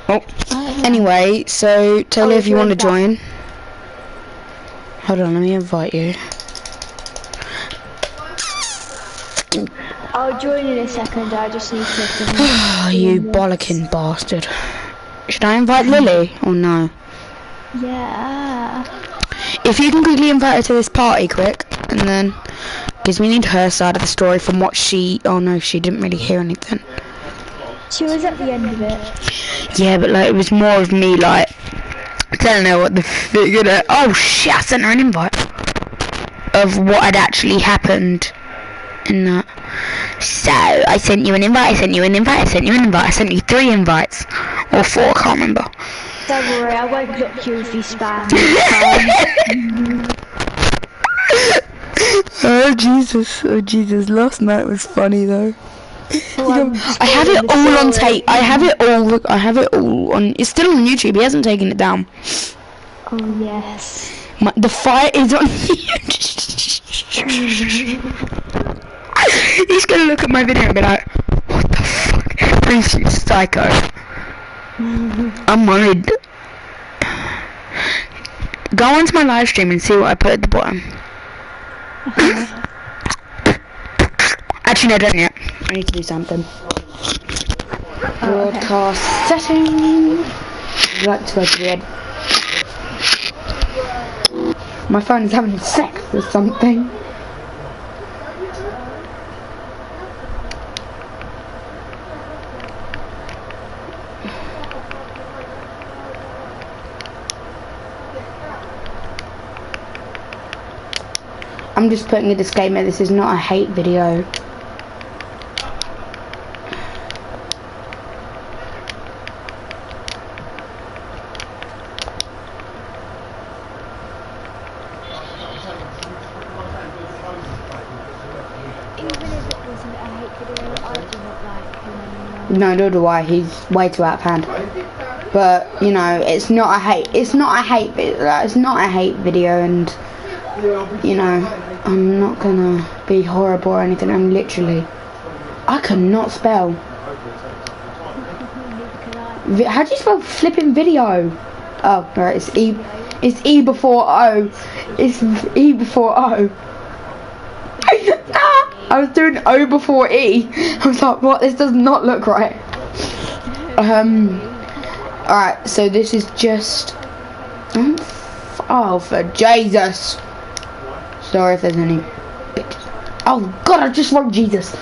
Oh, anyway, so Taylor, if you want to join. Hold on, let me invite you. I'll join in a second, I just need to... Oh, you bollocking bastard. Should I invite Lily, or no? Yeah. If you can quickly invite her to this party, quick, and then... Because we need her side of the story from what she... Oh no, she didn't really hear anything. She was at the end of it. Yeah, but like, it was more of me, like... telling her what the figure... Oh shit, I sent her an invite. Of what had actually happened. In that. So, I sent you an invite, I sent you an invite, I sent you an invite, I sent you 3 invites. Or 4, I can't remember. Don't worry, I won't block you if you spam. Oh Jesus, last night was funny though. Oh, I have it all on tape, I have it all on, it's still on YouTube, he hasn't taken it down. Oh yes. The fire is on YouTube. He's gonna look at my video and be like, what the fuck? Please, you psycho. I'm worried. Go onto my live stream and see what I put at the bottom. Actually, no, don't yet. I need to do something. Broadcast setting. I'd like to go to bed. My phone is having sex or something. I'm just putting a disclaimer, this is not a hate video. No, nor do I. He's way too out of hand. But you know, it's not a hate. It's not a hate video, and you know, I'm not gonna be horrible or anything. I'm literally, I cannot spell. How do you spell flipping video? Oh, right. It's E. It's E before O. It's E before O. I was doing O before E. I was like, what? This does not look right. Alright, so this is just... Oh, for Jesus. Sorry if there's any... Oh, God, I just wrote Jesus.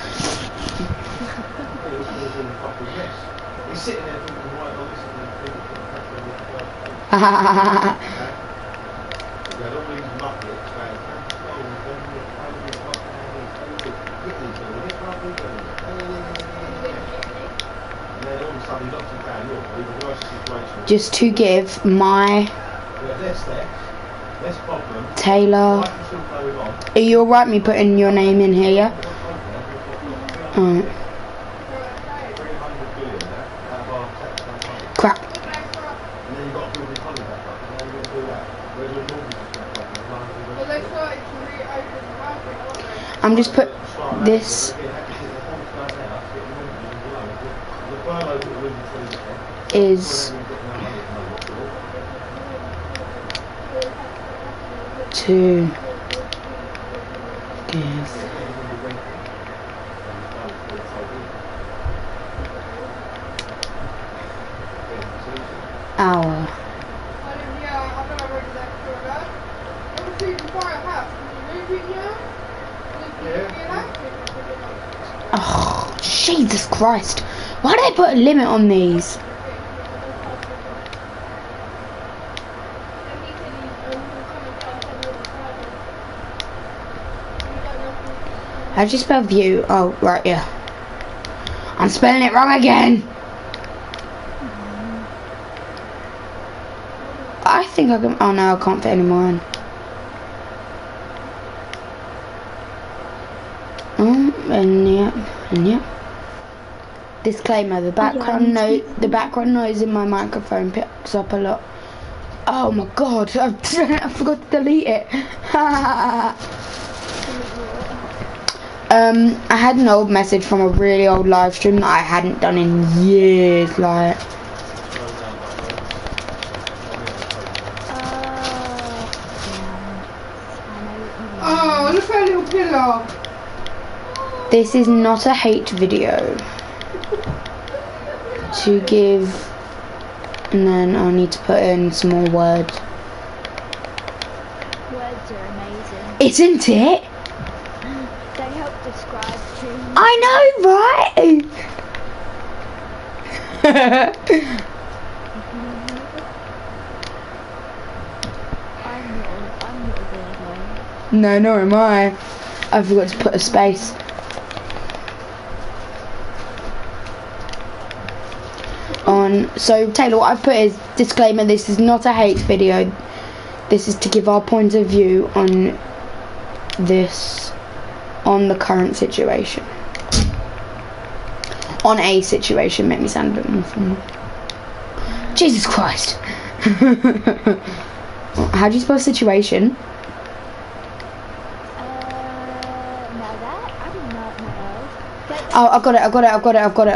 Just to give my Taylor. Are you alright me putting your name in here, yeah? Alright. Crap. I'm just put this is to give our oh, Jesus Christ, why did they put a limit on these? How'd you spell view? Oh, right, yeah. I'm spelling it wrong again. I think I can... Oh, no, I can't fit any more in. And yeah. Disclaimer, the background noise in my microphone picks up a lot. Oh, my God. I forgot to delete it. I had an old message from a really old live stream that I hadn't done in years, like, This is not a hate video. To give, and then I'll need to put in some more words. Words are amazing. Isn't it? They help describe things. I know, right? I'm not a weirdo. No, nor am I. I forgot to put a space. So Taylor, what I've put is disclaimer, this is not a hate video. This is to give our point of view on this, on the current situation. On a situation, make me sound a bit more formal. Jesus Christ. How do you spell situation? No, that I did not know. Oh, I've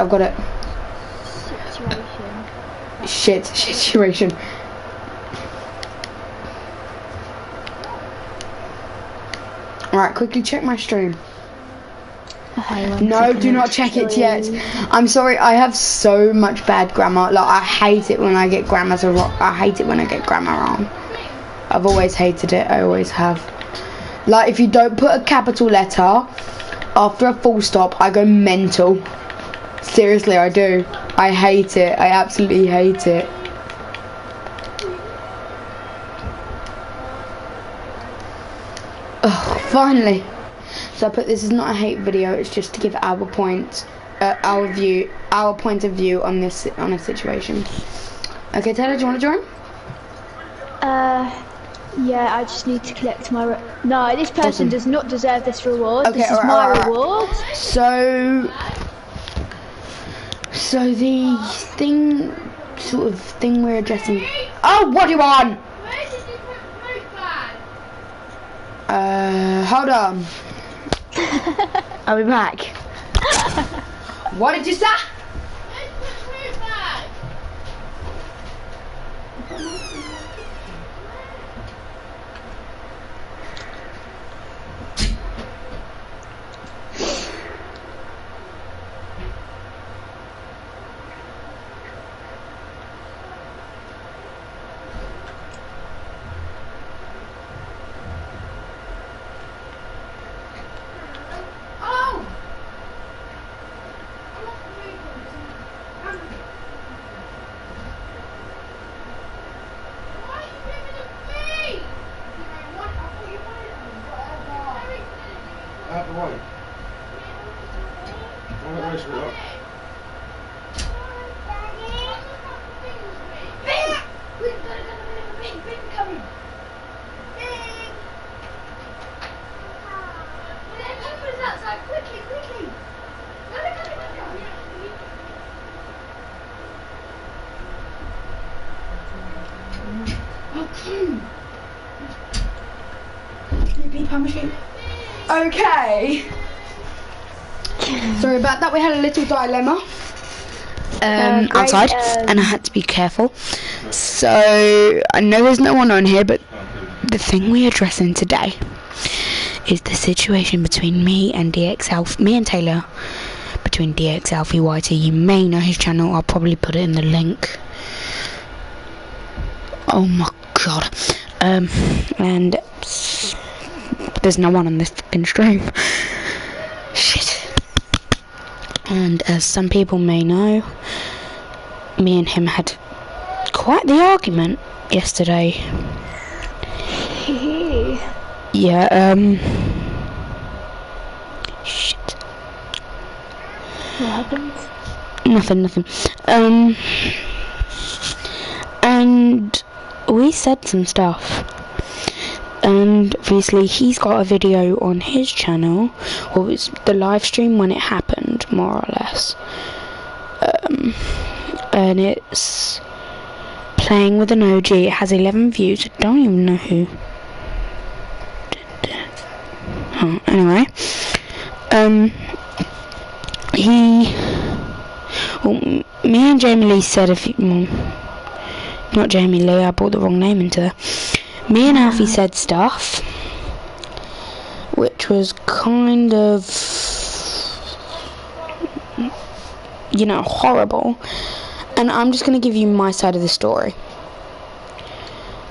got it. Situation. Situation. Alright, quickly check my stream. Okay, No, do not check it yet. I'm sorry, I have so much bad grammar. Like, I hate it when I get grammar wrong. I've always hated it, I always have. Like, if you don't put a capital letter after a full stop, I go mental. Seriously, I do. I hate it. I absolutely hate it. Oh, finally. So I put this is not a hate video. It's just to give our point of view on this, on a situation. Okay, Taylor, do you want to join? Yeah, I just need to collect my. No, this person Awesome. does not deserve this reward. Okay, this is my reward. So the sort of thing we're addressing. Oh, what do you want? Hold on. I'll be back. What did you say? Out the way. Why don't race me up? Okay. Sorry about that. We had a little dilemma outside, and I had to be careful. So I know there's no one on here, but the thing we're addressing today is the situation between me and Taylor, between DXAlfieYT. You may know his channel. I'll probably put it in the link. Oh my god. And there's no one on this fucking stream. Shit. And as some people may know, me and him had quite the argument yesterday. Yeah, shit. What happened? Nothing. And we said some stuff. And obviously he's got a video on his channel, or it's the live stream when it happened, more or less. And it's playing with an OG. It has 11 views. I don't even know who did it. Oh, anyway, me and Jamie Lee said not Jamie Lee, I brought the wrong name into there. Me and Alfie said stuff which was kind of, you know, horrible. And I'm just going to give you my side of the story.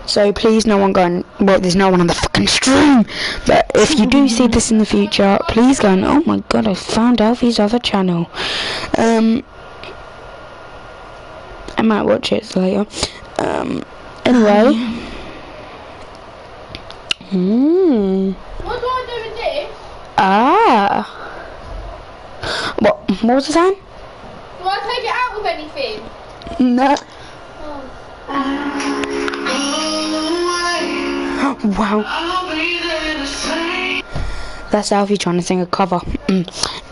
So please, no one going, well, there's no one on the fucking stream, but if you do see this in the future, please go and, oh my god, I found Alfie's other channel. I might watch it later. Anyway. What do I do with this? Ah. What was I saying? Do I take it out with anything? No. Oh. Wow. That's Alfie trying to sing a cover.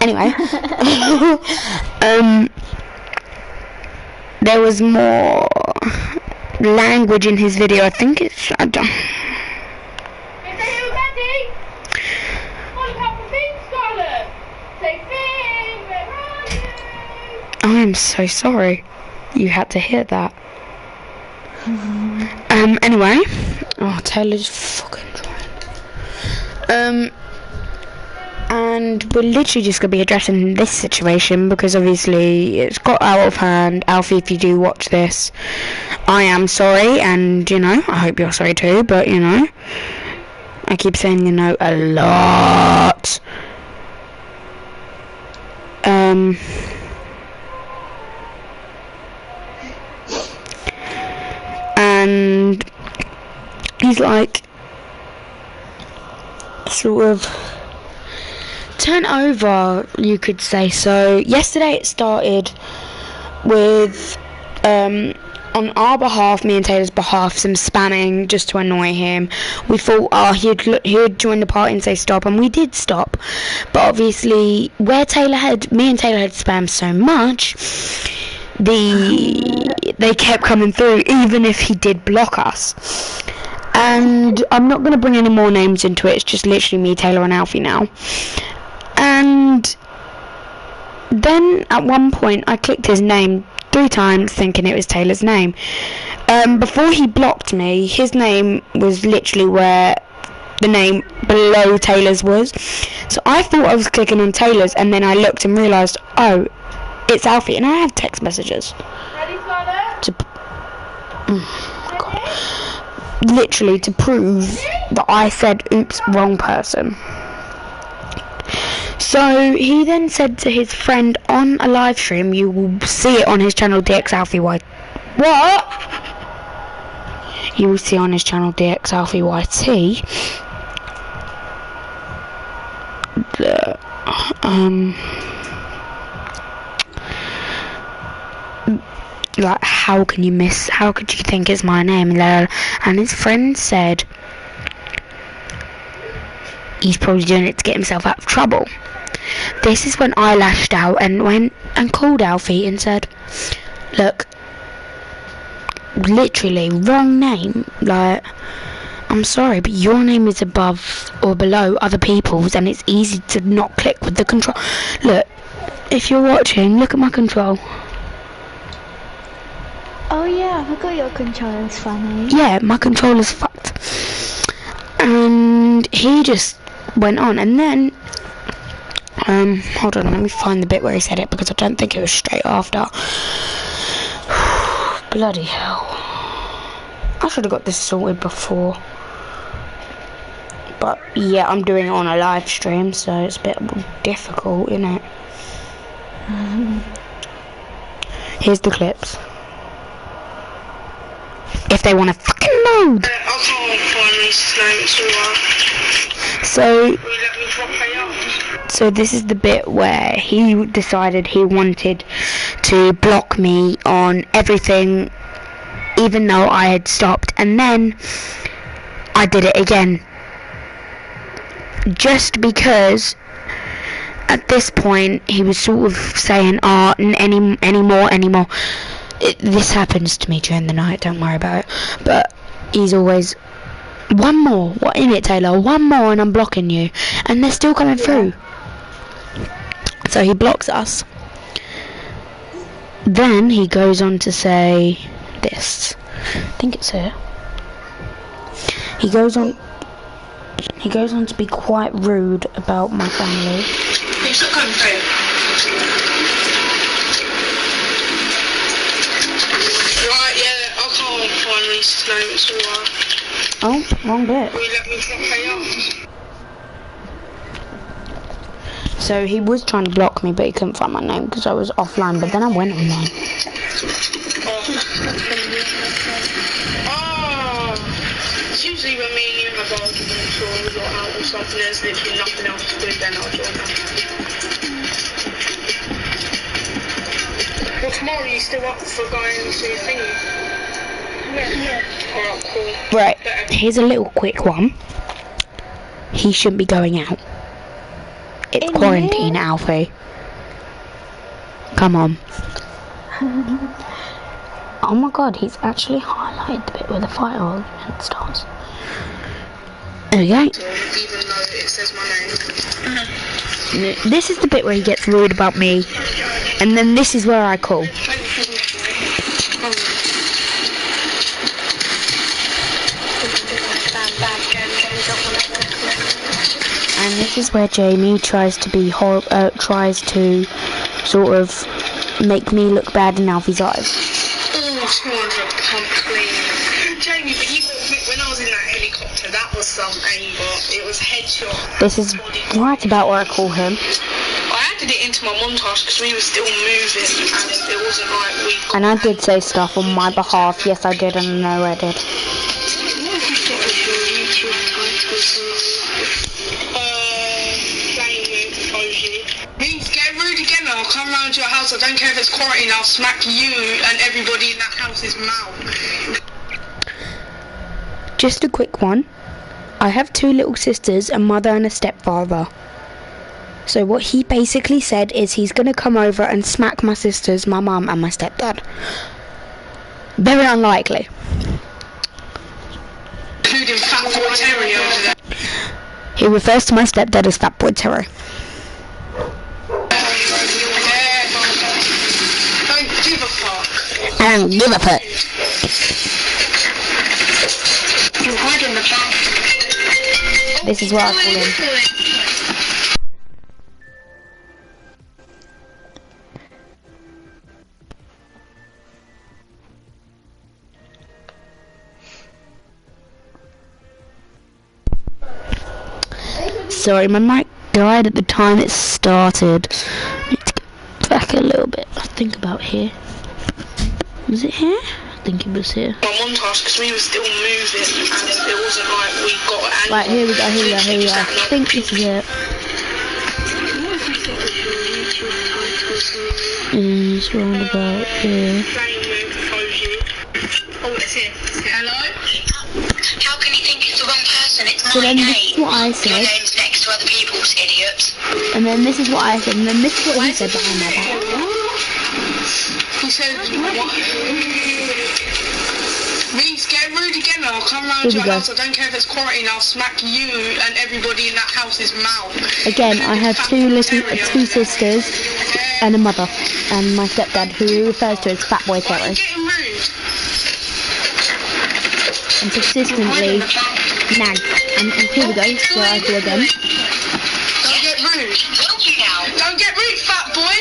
Anyway. There was more language in his video. I think it's... I don't... Is it ready? One cup of beef, Scarlet. Say big, where are you? I am so sorry you had to hear that. Anyway. Oh, Taylor's fucking trying. And we're literally just going to be addressing this situation because obviously it's got out of hand. Alfie, if you do watch this, I am sorry, and, you know, I hope you're sorry too, but, you know, I keep saying, you know, a lot. And he's like, sort of turn over, you could say. So yesterday it started with on our behalf, me and Taylor's behalf, some spamming just to annoy him. We thought he'd join the party and say stop, and we did stop, but obviously where me and Taylor had spammed so much, they kept coming through even if he did block us. And I'm not going to bring any more names into it, it's just literally me, Taylor and Alfie now. And then at one point I clicked his name 3 times thinking it was Taylor's name. Before he blocked me, his name was literally where the name below Taylor's was. So I thought I was clicking on Taylor's, and then I looked and realised, oh, it's Alfie. And I have text messages. Ready, Scarlet? Oh my god. Literally to prove that I said, oops, wrong person. So he then said to his friend on a live stream, you will see it on his channel DXAlfieYT. What? You will see on his channel DXAlfieYT. Like, how could you think it's my name? And his friend said he's probably doing it to get himself out of trouble. This is when I lashed out and went and called Alfie and said, look, literally wrong name, like, I'm sorry, but your name is above or below other people's, and it's easy to not click with the control. Look, if you're watching, look at my control. Oh yeah, I forgot your controller's funny. Yeah, my controller's fucked. And he just went on, and then hold on, let me find the bit where he said it, because I don't think it was straight after. Bloody hell, I should have got this sorted before, but yeah, I'm doing it on a live stream, so it's a bit difficult, isn't it? Here's the clips if they want to fucking load. I can't find this name, it's So alright. Will you let me drop pay up? So this is the bit where he decided he wanted to block me on everything, even though I had stopped, and then I did it again. Just because at this point he was sort of saying, oh, anymore. This happens to me during the night, don't worry about it. But he's always, one more, what in it, Taylor? One more and I'm blocking you. And they're still coming through. So he blocks us. Then he goes on to say this. I think it's here. He goes on. He goes on to be quite rude about my family. He's not coming through. Right, yeah, I can't find Reese's name, it's alright. Oh, wrong bit. Will you let me pay up? So he was trying to block me, but he couldn't find my name because I was offline, but then I went online. Oh, it's usually when me and you have arguments or you're out or something, there's literally nothing else to do, then I'll join that. Well, tomorrow are you still up for going to your thingy? Yeah. Alright, cool. Right, here's a little quick one. He shouldn't be going out. It's quarantine, Alfie. Come on. Oh my god, he's actually highlighted the bit where the fire argument starts. There we go. Even though it says my name. This is the bit where he gets rude about me. And then this is where I call. And this is where Jamie tries to be tries to sort of make me look bad in Alfie's eyes. Oh, 200 pump clean. Jamie, but you got me when I was in that helicopter, that was some aimbot. It was headshot. This is right about where I call him. I added it into my montage because we were still moving and it wasn't like we got. And I did say stuff on my behalf. Yes, I did, and I know I did. Please get rude again. I'll come round to your house. I don't care if it's quarantine. I'll smack you and everybody in that house's mouth. Just a quick one. I have 2 little sisters, a mother and a stepfather. So what he basically said is he's going to come over and smack my sisters, my mum and my stepdad. Very unlikely. Including Fat Boy Terry over there. He refers to my stepdad as Fat Boy Terry. Don't give a fuck. I don't give a fuck. You're hiding the back. This is what I call him. Sorry, my mic died at the time it started. I need to get back a little bit. I think about here. Was it here? I think it was here. My montage because we were still moving and it wasn't like we got an. Right, here we go, here we go, here we go. I think this is it. It's round about here. Oh, it's here. Hello? How can you think it's the wrong person? It's So my then name. this is what I Your said, name's next to other people's, idiots. and then this is what I said, and then this is what he said behind my back. He said, what? Reese, get rude again. I'll come round Here to we your go. house. I don't care if it's quarantine. I'll smack you and everybody in that house's mouth. Again, I have two sisters and a mother, and my stepdad, who he refers to as Fat Boy Why are Terry. you getting rude? And persistently nags. And here we go, where I go again. Don't get rude. Will you now? Don't get rude, fat boy.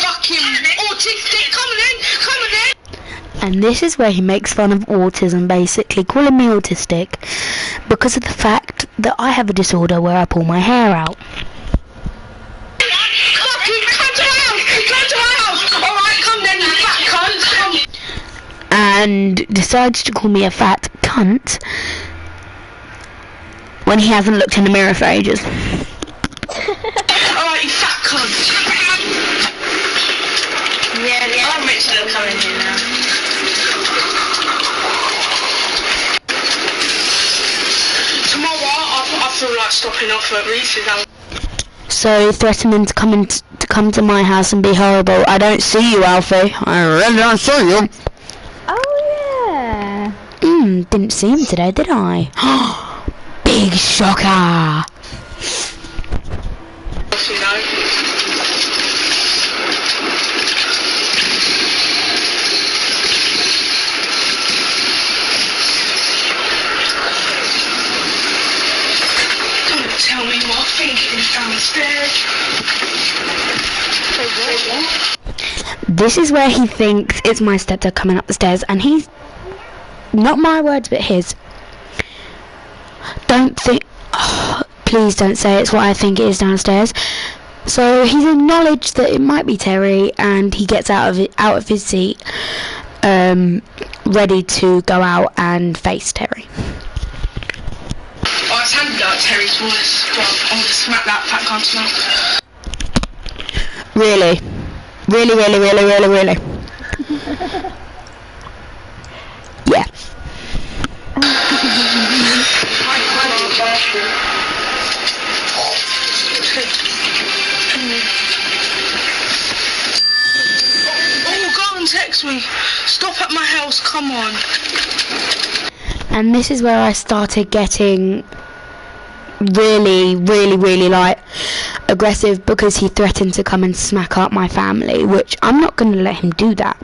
Fucking autistic. Coming in. Coming in. And this is where he makes fun of autism, basically calling me autistic because of the fact that I have a disorder where I pull my hair out. Fucking come to my house. Come to my house. Alright, come then, you fat cunt. Come. And decides to call me a fat cunt when he hasn't looked in the mirror for ages. Alright, you fat cunt. Yeah, I'm Richard. I'm coming here now. Tomorrow, I feel like stopping off at Reese's house. So threatening to come to my house and be horrible. I don't see you, Alfie. I really don't see you. Oh yeah. Didn't see him today, did I? Big shocker. You know. downstairs. This is where he thinks it's my stepdad coming up the stairs, and he's not my words but his. Don't think, please don't say it's what I think it is downstairs. So he's acknowledged that it might be Terry, and he gets out of his seat, ready to go out and face Terry. Oh, it sounded like Terry's voice. Well, I'm gonna smack that fat cunt's mouth. Really? Really? Yeah. Oh, go and text me. Stop at my house, come on. And this is where I started getting really like aggressive, because he threatened to come and smack up my family, which I'm not going to let him do that.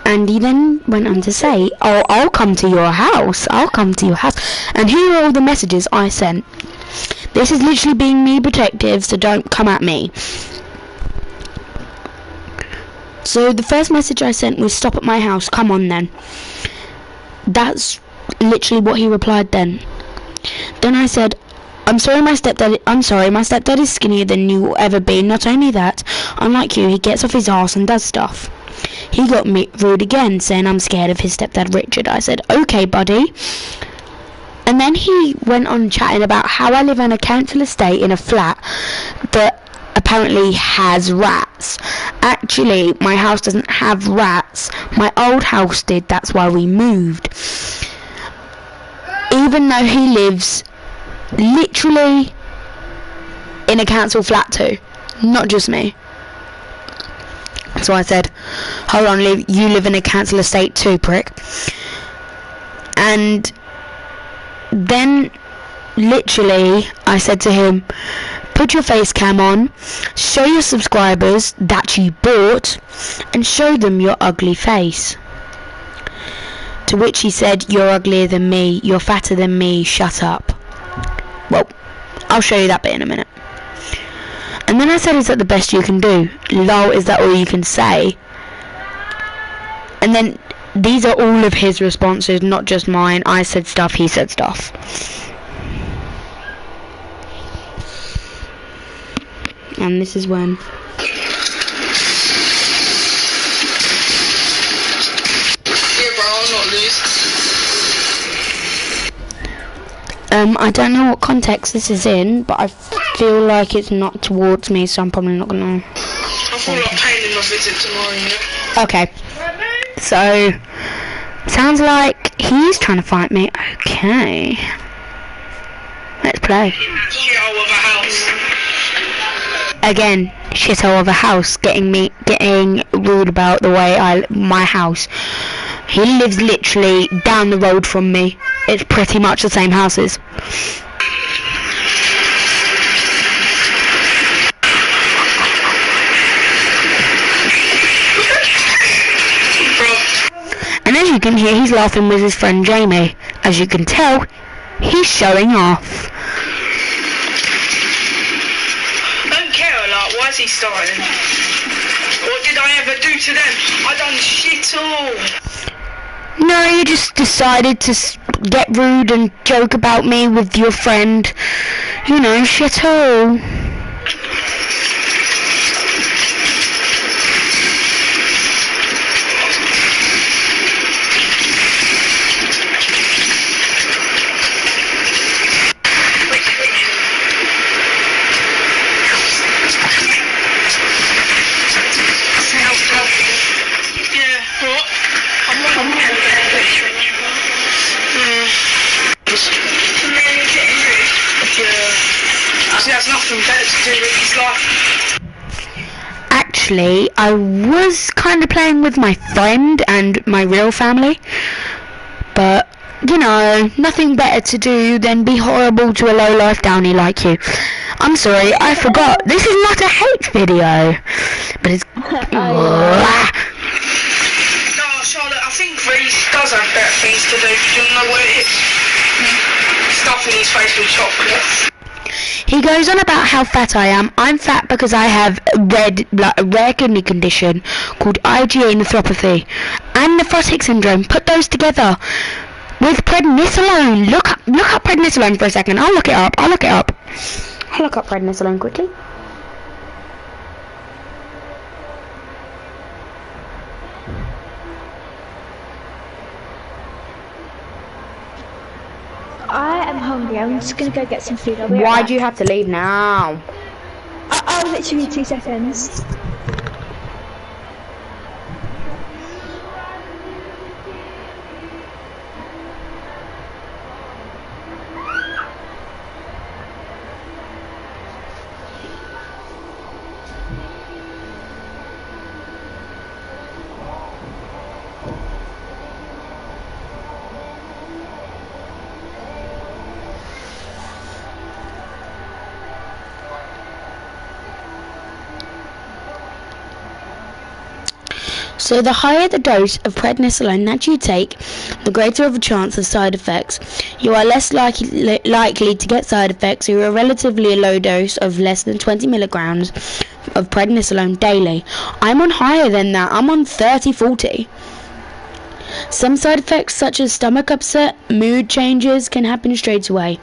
And he then went on to say, oh, I'll come to your house, and here are all the messages I sent. This is literally being me protective, so don't come at me. So the first message I sent was, stop at my house, come on then. That's literally what he replied then. Then I said, I'm sorry my stepdad is skinnier than you will ever be. Not only that, unlike you, he gets off his arse and does stuff. He got me rude again, saying I'm scared of his stepdad Richard. I said, okay buddy. And then he went on chatting about how I live on a council estate in a flat that apparently has rats. Actually, my house doesn't have rats. My old house did, that's why we moved. Even though he lives literally in a council flat too, not just me. So I said, hold on, you live in a council estate too, prick. And then literally I said to him, put your face cam on, show your subscribers that you bought, and show them your ugly face. To which he said, you're uglier than me, you're fatter than me, shut up. Well, I'll show you that bit in a minute. And then I said, is that the best you can do? Lol, is that all you can say? And then these are all of his responses, not just mine. I said stuff, he said stuff. And this is when... I don't know what context this is in, but I feel like it's not towards me, so I'm probably not gonna... I feel like paying him a visit tomorrow, yeah? Okay. So, sounds like he's trying to fight me. Okay. Let's play. Shithole of a house. Again, shithole of a house, getting rude about the way my house. He lives literally down the road from me. It's pretty much the same houses. And as you can hear, he's laughing with his friend Jamie. As you can tell, he's showing off. I don't care a lot. Why is he starting? What did I ever do to them? I done shit all. No, you just decided to get rude and joke about me with your friend. You know, shit all. Actually, I was kind of playing with my friend and my real family, but you know, nothing better to do than be horrible to a low-life downy like you. I'm sorry, I forgot. This is not a hate video, but it's... No, Charlotte, I think Reese does have better things to do. Do you know what it is? Stuffing his face with chocolate. He goes on about how fat I am. I'm fat because I have a rare kidney condition called IgA nephropathy and nephrotic syndrome. Put those together with prednisolone. Look up prednisolone for a second. I'll look it up prednisolone quickly. I am hungry. I'm just gonna go get some food. I'll be right Why back. do you have to leave now? I'll literally 2 seconds. So the higher the dose of prednisolone that you take, the greater of a chance of side effects. You are less likely to get side effects through a relatively low dose of less than 20 milligrams of prednisolone daily. I'm on higher than that. I'm on 30-40. Some side effects such as stomach upset, mood changes can happen straight away.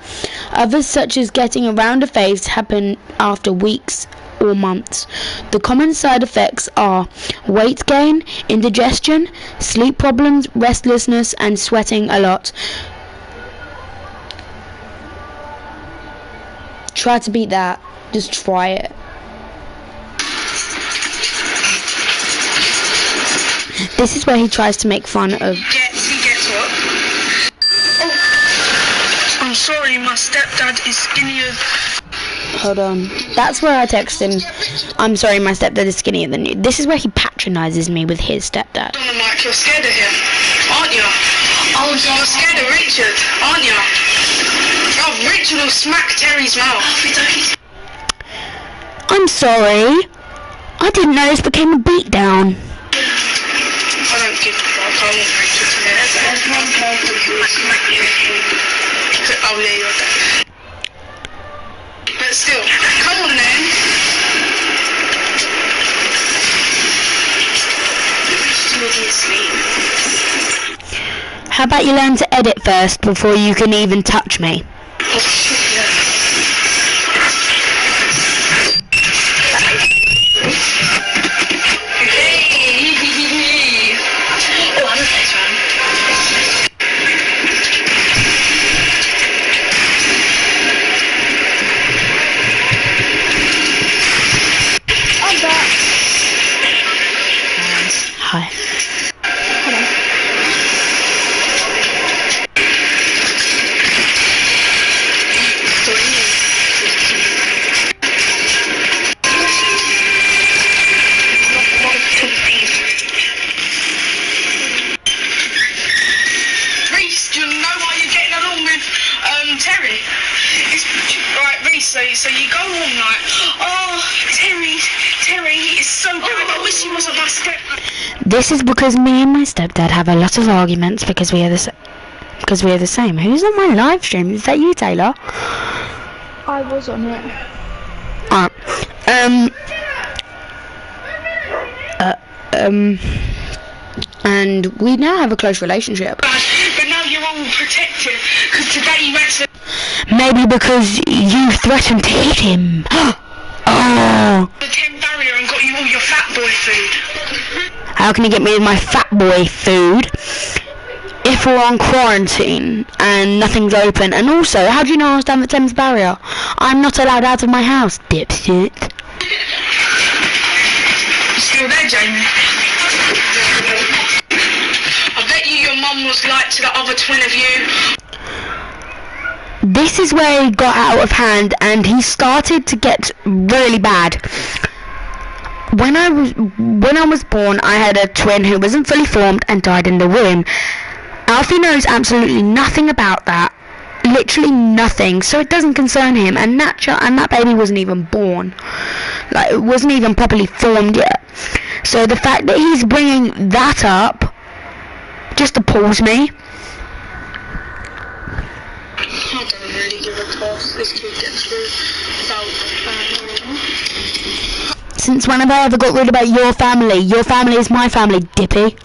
Others such as getting a rounder face happen after weeks or months. The common side effects are weight gain, indigestion, sleep problems, restlessness and sweating a lot. Try to beat that. Just try it. This is where he tries to make fun of... He gets what? Oh, I'm sorry, my stepdad is skinnier. Hold on. That's where I text him. I'm sorry, my stepdad is skinnier than you. This is where he patronizes me with his stepdad. On the mic, you're scared of him, aren't you? Oh, you're scared of Richard, aren't you? Oh, Richard will smack Terry's mouth. I'm sorry. I didn't know this became a beatdown. I don't give a fuck. I want Richard to hear. Oh, yeah, you're dead. But still, come on then. How about you learn to edit first before you can even touch me? Oh, shit, yeah. Hi. Hello. Reese, do you know why you're getting along with Terry? It's right, Reese. So you go on like, oh, Terry is so good. I wish he wasn't my stepdad. This is because me and my stepdad have a lot of arguments because we are the same. Who's on my live stream? Is that you, Taylor? I was on it. And we now have a close relationship. But now you're all protective because today you had to. Maybe because you threatened to hit him. Oh. The 10 barrier and got you all your fat boy food. How can you get me my fat boy food if we're on quarantine and nothing's open? And also, how do you know I was down the Thames barrier? I'm not allowed out of my house, dipshit. You still there, Jamie? I bet you your mum was like to the other twin of you. This is where he got out of hand and he started to get really bad. When I was born, I had a twin who wasn't fully formed and died in the womb. Alfie knows absolutely nothing about that. Literally nothing. So it doesn't concern him. And that baby wasn't even born. Like, it wasn't even properly formed yet. So the fact that he's bringing that up just appalls me. I don't don't really give a toss. This kid gets rude about Since when have I ever got rude about your family? Your family is my family, Dippy.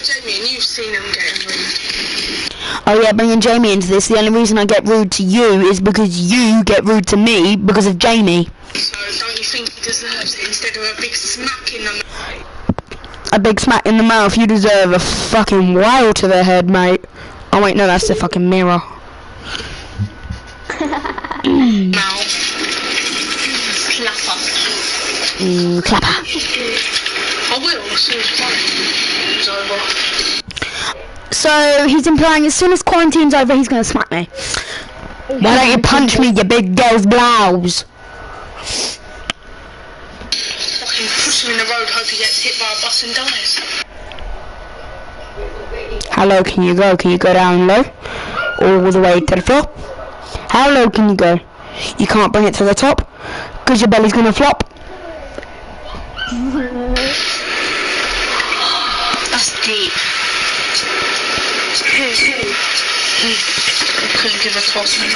Jamie, and you've seen him getting rude. Oh yeah, bringing Jamie into this, the only reason I get rude to you is because you get rude to me because of Jamie. So don't you think he deserves it instead of a big smack in the mouth? A big smack in the mouth, you deserve a fucking whale to the head, mate. Oh wait, no, that's the fucking mirror. Mouth. Clapper. Clapper. I will, as soon as it's over. So, he's implying as soon as quarantine's over, he's gonna smack me. Why don't you punch me, you big girl's blouse? Fucking push him in the road, hope he gets hit by a bus and dies. How low can you go? Can you go down low? All the way to the floor? How low can you go? You can't bring it to the top? Because your belly's gonna flop? That's deep. Couldn't give a toss, man.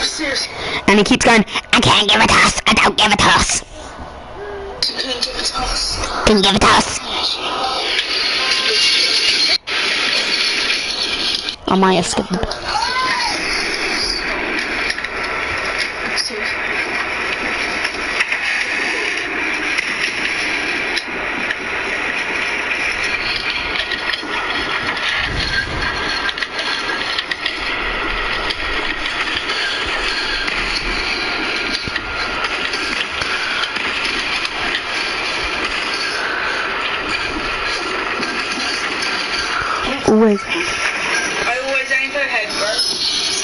Seriously. And he keeps going, I can't give a toss, I don't give a toss. Couldn't give a toss. Can give a toss. I might have skipped the... Always. I always aim for the head, bro.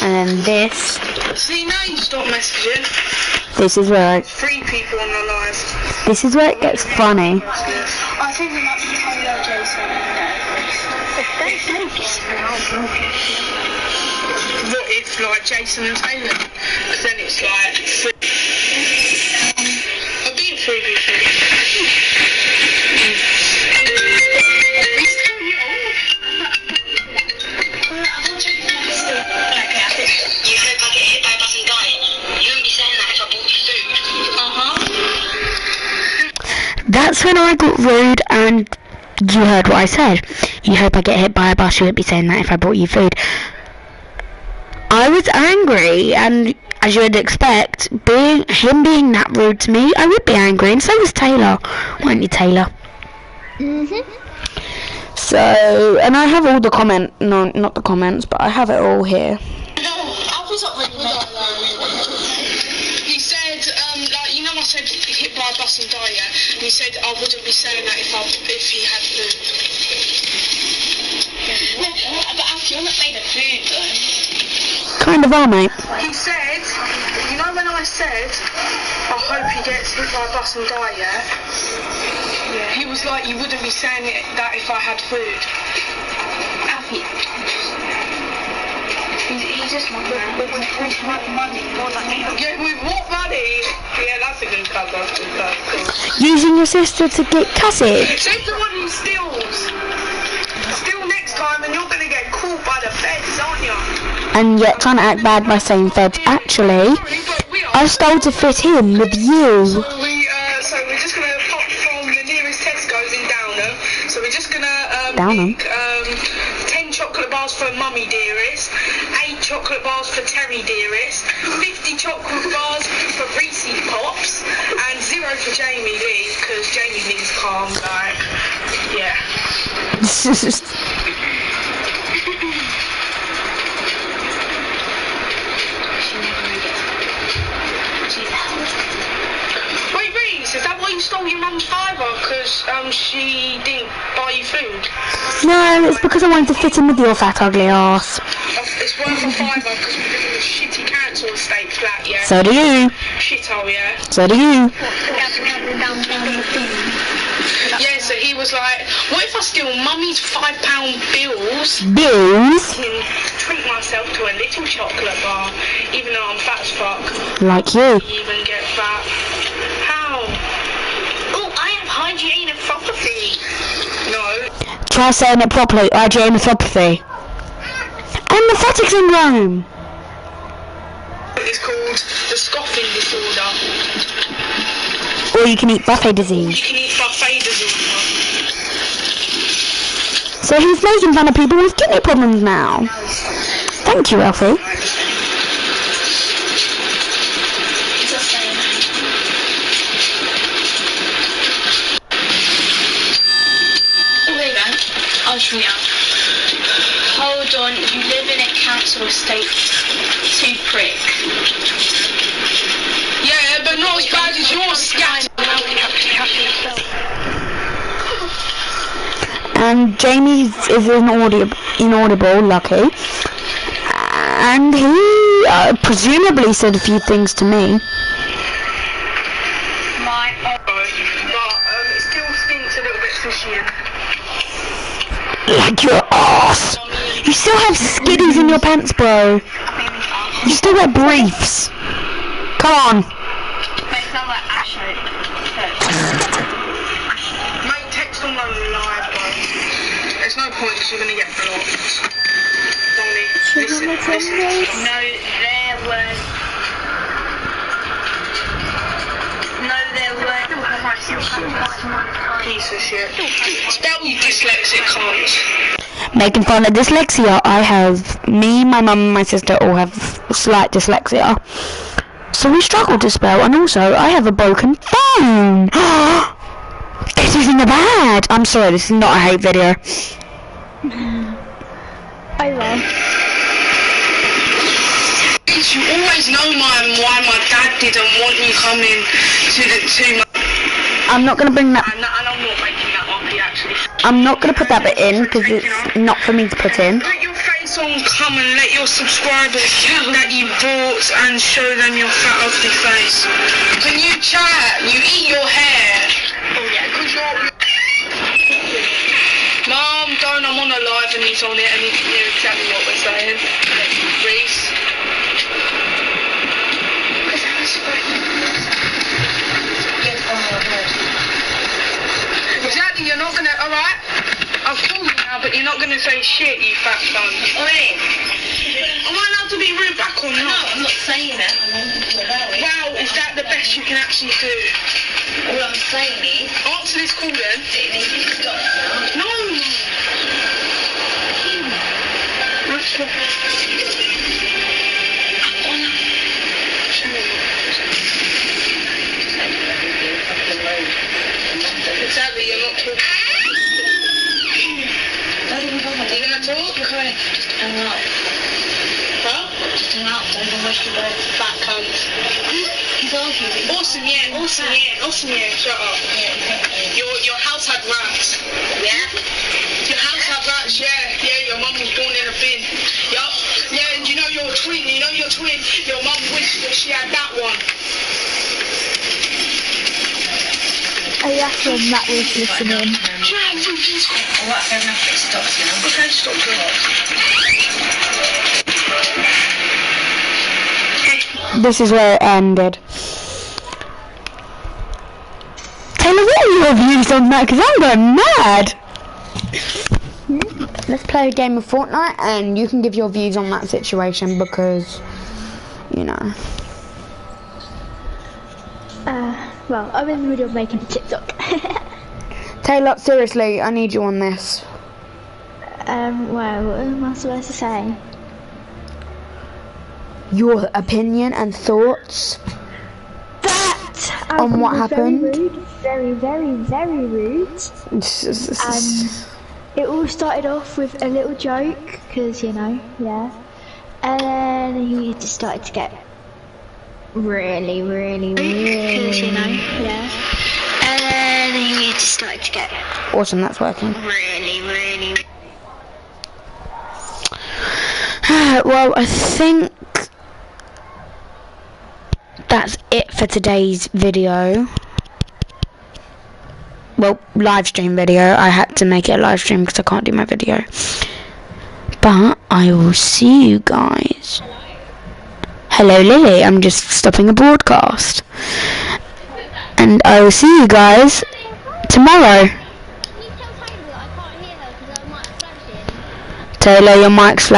And then this. See, now you stop messaging. This is where 3 people on the live. this is where it gets funny. I think it might be Tayla, Jason, What if, like, Jason and Taylor? Because then it's like 3. I've been 3 people. That's when I got rude and you heard what I said. You hope I get hit by a bus, you won't be saying that if I bought you food. I was angry, and as you would expect, him being that rude to me, I would be angry, and so was Taylor. Weren't you, Taylor? So, and I have all the no, not the comments, but I have it all here. He said, like, you know, I said hit by a bus and die, yeah? And he said I wouldn't be saying that if he had food. But you're not made of food, though. Kind of are, mate. He said, you know when I said, I hope he gets hit by a bus and die, yeah? He was like, you wouldn't be saying that if I had food. He just wants money. Yeah, with what money? Yeah, that's a good cover. Using your sister to get custody. She's the one who steals. Steal next time and you're going to get caught by the feds, aren't you? And yet trying to act bad by saying feds. Actually, I stole to fit in with you. So we're just going to pop from the nearest Tesco's in Downham. So we're just going to Downham? 10 chocolate bars for Mummy Dearest, 8 chocolate bars for Terry Dearest, 50 chocolate bars for Reese's Pops, and 0 for Jamie Lee, because Jamie needs calm, like, yeah. Wait, Reese, is that why you stole your mum's fiver? Because she didn't buy you food? No, it's because I wanted to fit in with your fat ugly ass. It's worth a fiver because we live in a shitty council estate flat, yeah? So do you. Shithole, yeah? So do you. Yeah, so he was like, what if I steal Mummy's £5 bills Bills? and treat myself to a little chocolate bar, even though I'm fat as fuck? Like you. Even get fat. How? Oh, I have hygiene nephropathy. No. Try saying it properly. IgA nephropathy. And nephrotic syndrome. It's called the scoffing disorder. Or you can eat buffet You disease. can eat buffet disorder. So he's making fun of people with kidney problems now. Thank you, Alfie. It's a saying. Oh, there you go. I'll show you. Hold on, you live in a council estate to prick. Yeah, but not as bad as yours, scat. And Jamie's is inaudible, lucky. And he presumably said a few things to me. My elbow, but it still stinks a little bit fishy. Like your ass! You still have skiddies in your pants, bro. You still wear briefs. Come on. Makes sound like Ashley. Mate, text on the live, bro. There's no point because you're going to get blocked. Donnie, listen. No, there weren't. No, there weren't. Piece of shit. Spell you dyslexic cunts. Making fun of dyslexia. I have, me, my mum and my sister all have slight dyslexia. So we struggle to spell, and also I have a broken phone. This isn't a bad. I'm sorry, this is not a hate video. I will. You always know why my dad didn't want you coming to my... I'm not gonna bring that. And I'm not making that up, he actually... I'm not gonna put that bit in because it's not for me to put in. Put your face on, come and let your subscribers that you bought and show them your fat ugly face. Can you chat? You eat your hair. Oh yeah, because you're... Mum, don't, I'm on a live and he's on it and he can hear exactly what we're saying. Reese. Exactly, you're not gonna, alright? I'll call you now, but you're not gonna say shit, you fat son. Oi! Am I allowed to be rude back or No, not? I'm not saying that. I'm not about it. Wow, is that the best you can actually do? All I'm saying is, Answer this call then. it needs to stop now. No! What's the... Exactly, you're not talking. Don't even bother. Are you gonna talk? Okay, just hang up. Huh? Just hang up. Don't even waste your words. Fat cunt. He's arguing. Awesome, yeah, awesome, yeah, awesome, yeah, shut up. Your house had rats. Yeah? Your house had rats, yeah, your mum was born in a bin. Yup, yeah, and you know your twin, your mum wished that she had that one. I reckon that was listening. Alright, fair enough. It stops now. Okay, stop doing it. This is where it ended. Taylor, what are your views on that? Because I'm going mad. Let's play a game of Fortnite and you can give your views on that situation because, you know. Well, I'm in the middle of making a TikTok. Taylor, seriously, I need you on this. Well, what am I supposed to say? Your opinion and thoughts That on what was happened. Very rude. Very rude. It all started off with a little joke, because, you know, yeah. And then he just started to get really, because, you know, yeah. And then he just started to get Awesome, that's working. really. Well, I think that's it for today's video. Well, live stream video. I had to make it a live stream because I can't do my video. But I will see you guys. Hello, Lily. I'm just stopping a broadcast. And I will see you guys tomorrow. Taylor, your mic's